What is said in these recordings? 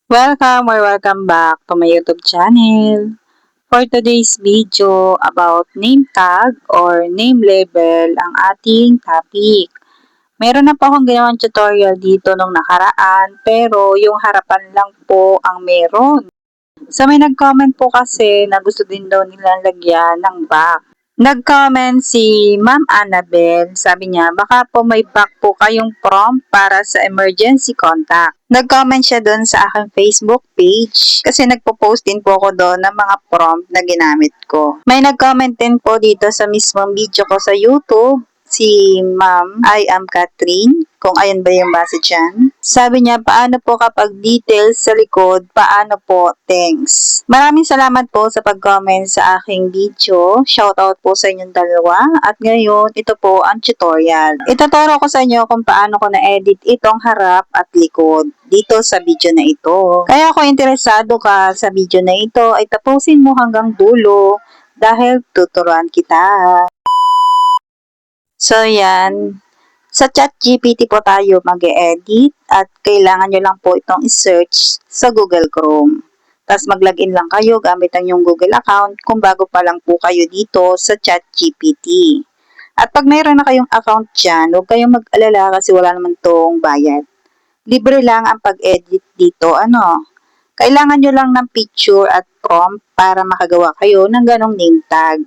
Welcome or welcome back to my YouTube channel. For today's video about name tag or name label ang ating topic. Meron na po akong ginawang tutorial dito nung nakaraan pero yung harapan lang po ang meron. So may nag-comment po kasi na gusto din daw nilang lagyan ng back. Nag-comment si Ma'am Annabel, sabi niya, baka po may back po kayong prompt para sa emergency contact. Nag-comment siya doon sa aking Facebook page kasi nagpo-post din po ako doon ng mga prompt na ginamit ko. May nag-comment din po dito sa mismong video ko sa YouTube, si Ma'am I am Catherine, kung ayan ba yung base dyan. Sabi niya, paano po kapag details sa likod, paano po, thanks. Maraming salamat po sa pag-comment sa aking video. Shoutout po sa inyong dalawa. At ngayon, ito po ang tutorial. Ituturo ko sa inyo kung paano ko na-edit itong harap at likod dito sa video na ito. Kaya kung interesado ka sa video na ito, ay tapusin mo hanggang dulo dahil tuturuan kita. So, yan. Sa ChatGPT po tayo mag-edit at kailangan nyo lang po itong i-search sa Google Chrome. Tapos mag-login lang kayo gamit ang yung Google account kung bago pa lang po kayo dito sa ChatGPT. At pag mayroon na kayong account dyan, huwag kayong mag-alala kasi wala naman tong bayad. Libre lang ang pag-edit dito. Kailangan nyo lang ng picture at prompt para makagawa kayo ng ganong name tag.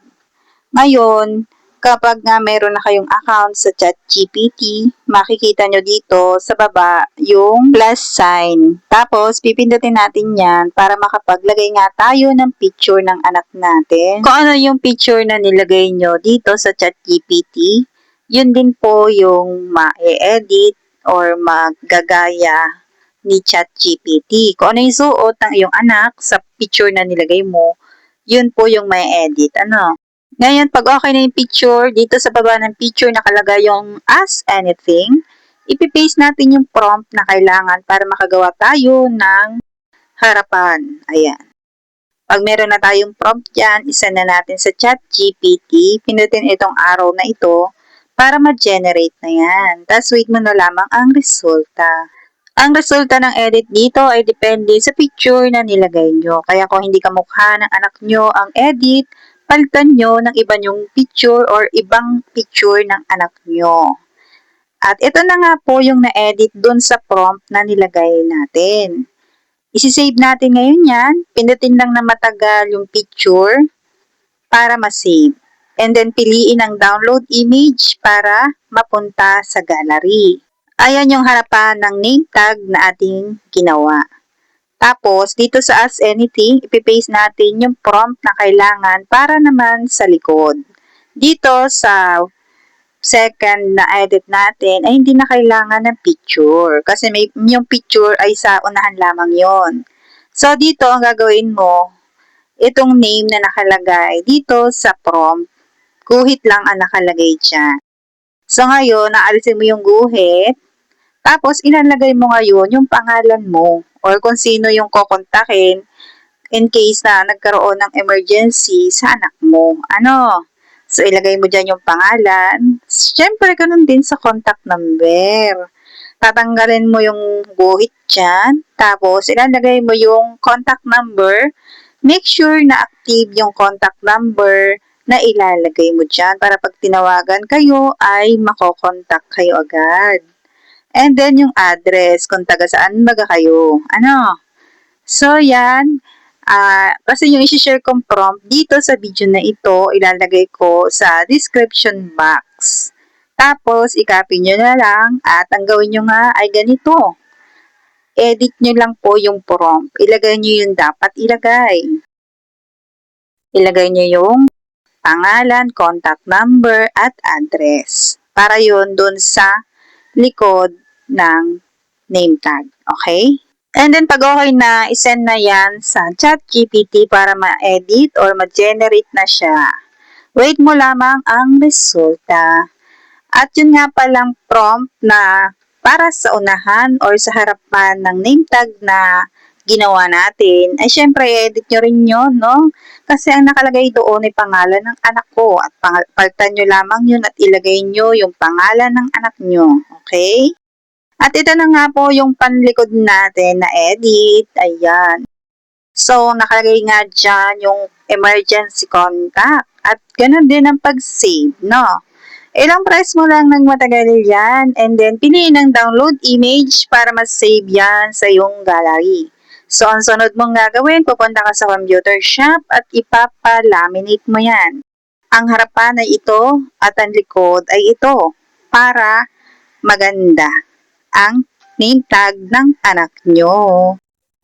Ngayon, kapag nga meron na kayong account sa ChatGPT, makikita nyo dito sa baba yung plus sign. Tapos, pipindutin natin yan para makapaglagay nga tayo ng picture ng anak natin. Kung ano yung picture na nilagay nyo dito sa ChatGPT, yun din po yung ma-edit or magagaya ni ChatGPT. Kung ano yung suot ng iyong anak sa picture na nilagay mo, yun po yung may edit. Ngayon, pag okay na yung picture, dito sa baba ng picture nakalagay yung ask anything. Ipipaste natin yung prompt na kailangan para makagawa tayo ng harapan. Ayan. Pag meron na tayong prompt dyan, isend na natin sa ChatGPT. Pinutin itong arrow na ito para ma-generate na yan. Tapos wait mo na lamang ang resulta. Ang resulta ng edit dito ay depende sa picture na nilagay nyo. Kaya kung hindi kamukha ng anak nyo ang edit, palitan nyo ng iba nyong picture or ibang picture ng anak nyo. At ito na nga po yung na-edit dun sa prompt na nilagay natin. Isisave natin ngayon yan. Pindutin lang na matagal yung picture para ma-save. And then piliin ang download image para mapunta sa gallery. Ayan yung harapan ng name tag na ating ginawa. Tapos, dito sa Ask Anything, ipipaste natin yung prompt na kailangan para naman sa likod. Dito sa second na edit natin, ay hindi na kailangan ng picture. Kasi yung picture ay sa unahan lamang yon. So, dito ang gagawin mo, itong name na nakalagay dito sa prompt, guhit lang ang nakalagay dyan. So, ngayon, naalisin mo yung guhit. Tapos, ilalagay mo ngayon yung pangalan mo or kung sino yung kokontakin in case na nagkaroon ng emergency sa anak mo. So, ilagay mo dyan yung pangalan. Siyempre, ganun din sa contact number. Tatanggalin mo yung guhit dyan. Tapos, ilalagay mo yung contact number. Make sure na active yung contact number na ilalagay mo dyan para pag tinawagan kayo ay makokontak kayo agad. And then, yung address, kung taga saan baga kayo. So, yan. Kasi yung isi-share kong prompt dito sa video na ito, ilalagay ko sa description box. Tapos, i-copy nyo na lang at ang gawin nyo nga ay ganito. Edit nyo lang po yung prompt. Ilagay nyo yung dapat ilagay. Ilagay nyo yung pangalan, contact number, at address. Para yun dun sa likod ng name tag. Okay? And then, pag okay na, isend na yan sa ChatGPT para ma-edit or ma-generate na siya. Wait mo lamang ang resulta. At yun nga palang prompt na para sa unahan or sa harapan ng name tag na ginawa natin, ay syempre, edit nyo rin yun, no? Kasi ang nakalagay doon ay pangalan ng anak ko at palitan nyo lamang yun at ilagay nyo yung pangalan ng anak nyo. Okay? At ito na nga po yung panlikod natin na edit. Ayan. So, nakalagay nga dyan yung emergency contact. At ganun din ang pag-save, no? Ilang press mo lang ng matagal yan and then piliin ang download image para mas-save yan sa iyong gallery. So, ang sunod mong gagawin, pupunta ka sa computer shop at ipapalaminate mo yan. Ang harapan ay ito at ang likod ay ito para maganda ang name tag ng anak nyo.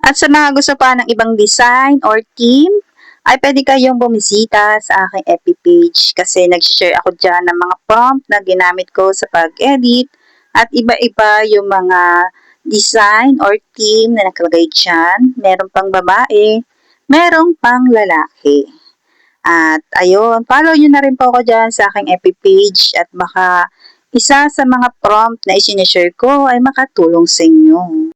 At sa mga gusto pa ng ibang design or theme, ay pwede kayong bumisita sa aking FB page kasi nag-share ako dyan ng mga prompt na ginamit ko sa pag-edit at iba-iba yung mga design or theme na nakalagay dyan. Meron pang babae, meron pang lalaki. At ayun, follow nyo na rin po ako dyan sa aking FB page at baka isa sa mga prompt na isinishare ko ay makatulong sa inyo.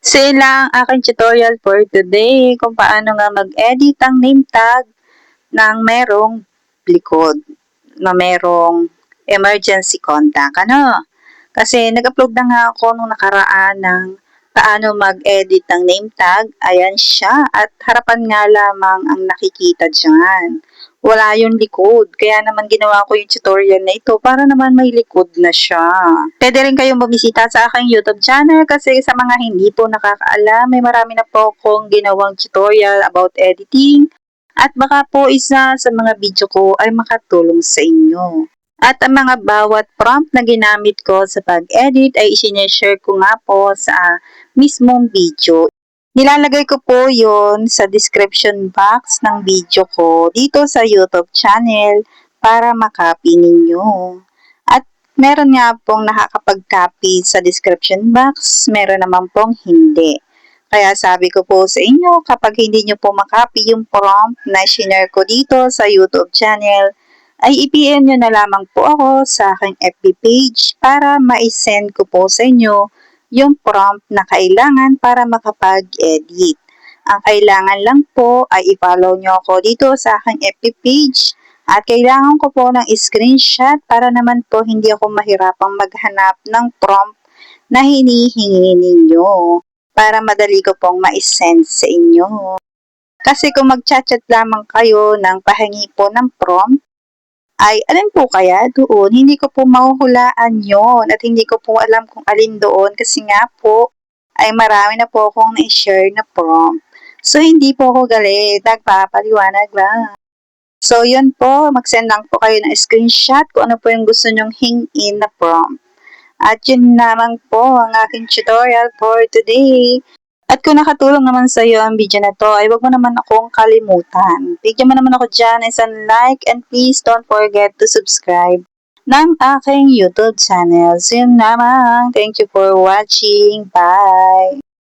So yun lang aking tutorial for today kung paano nga mag-edit ang name tag ng merong likod na merong emergency contact. Ano? Kasi nag-upload na nga ako nung nakaraan ng paano mag-edit ng name tag. Ayan siya. At harapan nga lamang ang nakikita dyan. Wala yung likod. Kaya naman ginawa ko yung tutorial na ito para naman may likod na siya. Pwede rin kayong bumisita sa aking YouTube channel kasi sa mga hindi po nakakaalam, may marami na po akong ginawang tutorial about editing at baka po isa sa mga video ko ay makatulong sa inyo. At ang mga bawat prompt na ginamit ko sa pag-edit ay isineshare ko nga po sa mismong video. Nilalagay ko po yon sa description box ng video ko dito sa YouTube channel para makopy ninyo. At meron nga pong nakakapag-copy sa description box, meron naman pong hindi. Kaya sabi ko po sa inyo, kapag hindi nyo po makopy yung prompt na sinare ko dito sa YouTube channel, ay i-PM nyo na lamang po ako sa aking FB page para ma-send ko po sa inyo yung prompt na kailangan para makapag-edit. Ang kailangan lang po ay i-follow nyo ako dito sa aking FB page at kailangan ko po ng screenshot para naman po hindi ako mahirapang maghanap ng prompt na hinihingi ninyo para madali ko pong ma-send sa inyo. Kasi kung mag-chat lamang kayo ng pahingi po ng prompt, ay alin po kaya doon? Hindi ko po mahuhulaan yon at hindi ko po alam kung alin doon kasi nga po ay marami na po akong na-share na prompt. So, hindi po ako galit. Nagpapaliwanag lang. So, yun po. Mag-send lang po kayo ng screenshot kung ano po yung gusto nyong hingin na prompt. At yun naman po ang aking tutorial for today. At kung nakatulong naman sa iyo ang video na to, ay huwag mo naman akong kalimutan. Bigyan mo naman ako dyan isang like and please don't forget to subscribe ng aking YouTube channel. So yun lamang. Thank you for watching. Bye!